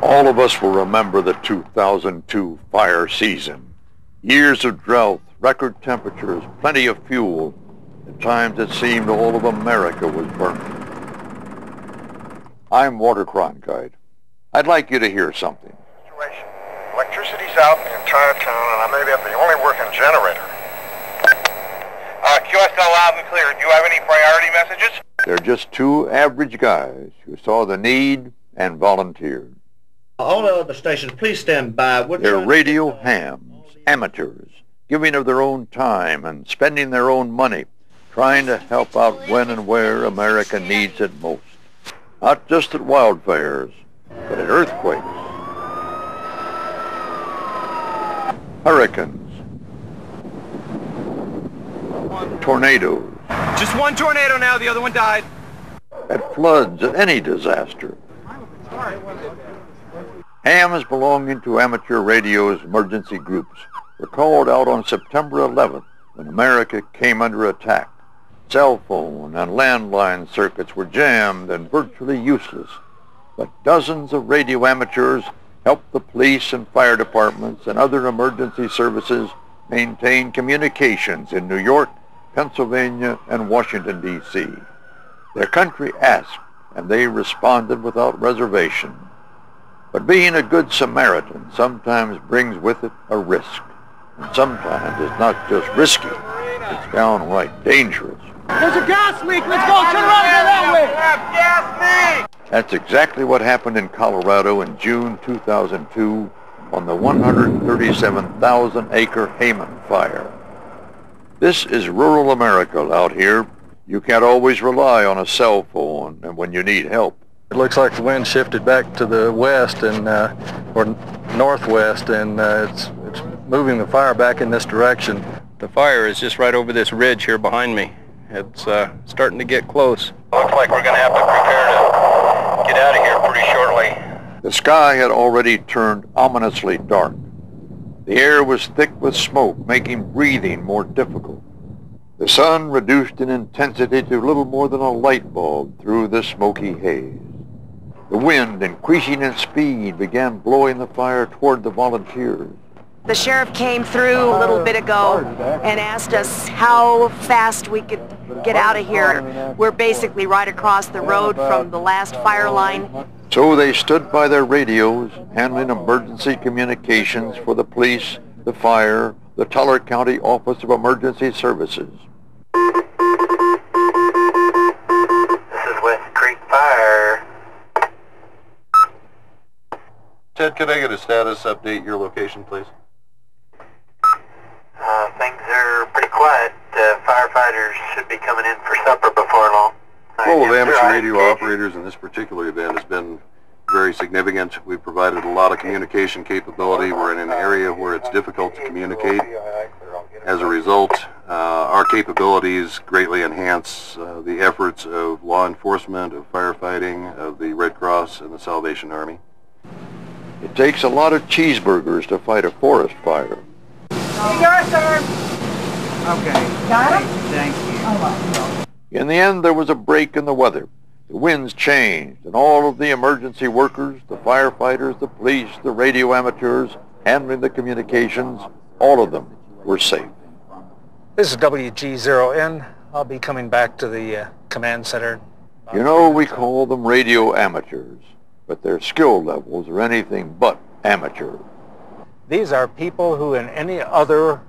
All of us will remember the 2002 fire season. Years of drought, record temperatures, plenty of fuel. At times it seemed all of America was burning. I'm Walter Cronkite. I'd like you to hear something. Electricity's out in the entire town, and I may have the only working generator. QSL loud and clear. Do you have any priority messages? They're just two average guys who saw the need and volunteered. All the other stations, please stand by. They're radio hams, amateurs, giving of their own time and spending their own money, trying to help out when and where America needs it most. Not just at wildfires, but at earthquakes, hurricanes, tornadoes. Just one tornado now, the other one died. At floods, at any disaster. Hams belonging to amateur radio's emergency groups were called out on September 11th when America came under attack. Cell phone and landline circuits were jammed and virtually useless, but dozens of radio amateurs helped the police and fire departments and other emergency services maintain communications in New York, Pennsylvania, and Washington, D.C. Their country asked, and they responded without reservation. But being a good Samaritan sometimes brings with it a risk. And sometimes it's not just risky, it's downright dangerous. There's a gas leak! Let's go! Turn around and go that way! Gas leak! That's exactly what happened in Colorado in June 2002 on the 137,000-acre Hayman fire. This is rural America out here. You can't always rely on a cell phone and when you need help. It looks like the wind shifted back to the west and or northwest, and it's moving the fire back in this direction. The fire is just right over this ridge here behind me. It's starting to get close. Looks like we're going to have to prepare to get out of here pretty shortly. The sky had already turned ominously dark. The air was thick with smoke, making breathing more difficult. The sun reduced in intensity to little more than a light bulb through the smoky haze. The wind, increasing in speed, began blowing the fire toward the volunteers. The sheriff came through a little bit ago and asked us how fast we could get out of here. We're basically right across the road from the last fire line. So they stood by their radios, handling emergency communications for the police, the fire, the Teller County Office of Emergency Services. This is West Creek Fire. Ted, could I get a status update, your location, please? Things are pretty quiet. Firefighters should be coming in for supper before long. The role of amateur radio operators in this particular event has been very significant. We've provided a lot of communication capability. We're in an area where it's difficult to communicate. As a result, our capabilities greatly enhance the efforts of law enforcement, of firefighting, of the Red Cross and the Salvation Army. It takes a lot of cheeseburgers to fight a forest fire. Here, sir. Okay. Got it? Thank you. In the end, there was a break in the weather. The winds changed, and all of the emergency workers, the firefighters, the police, the radio amateurs, handling the communications, all of them were safe. This is WG0N. I'll be coming back to the command center. You know, we call them radio amateurs, but their skill levels are anything but amateur. These are people who in any other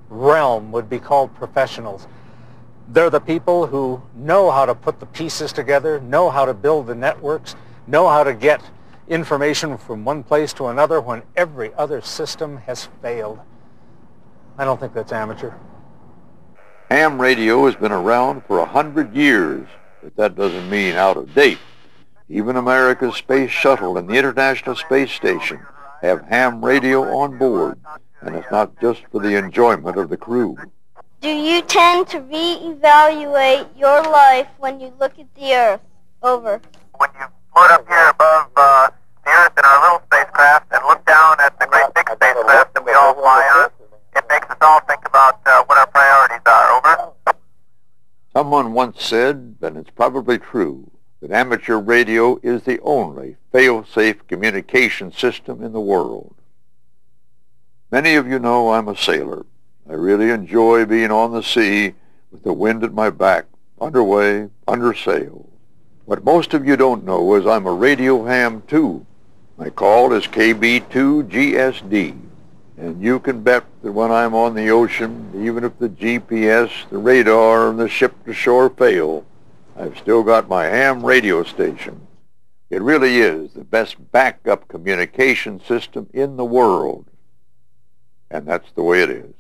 realm would be called professionals. They're the people who know how to put the pieces together, know how to build the networks, know how to get information from one place to another when every other system has failed. I don't think that's amateur. Ham radio has been around for 100 years, but that doesn't mean out of date. Even America's space shuttle and the International Space Station have ham radio on board, and it's not just for the enjoyment of the crew. Do you tend to reevaluate your life when you look at the Earth? Over. When you float up here above the Earth in our little spacecraft and look down at the great big spacecraft that we all fly on, it makes us all think about what our priorities are. Over. Someone once said, and it's probably true, that amateur radio is the only fail-safe communication system in the world. Many of you know I'm a sailor. I really enjoy being on the sea with the wind at my back, underway, under sail. What most of you don't know is I'm a radio ham too. My call is KB2GSD. And you can bet that when I'm on the ocean, even if the GPS, the radar, and the ship-to-shore fail, I've still got my ham radio station. It really is the best backup communication system in the world. And that's the way it is.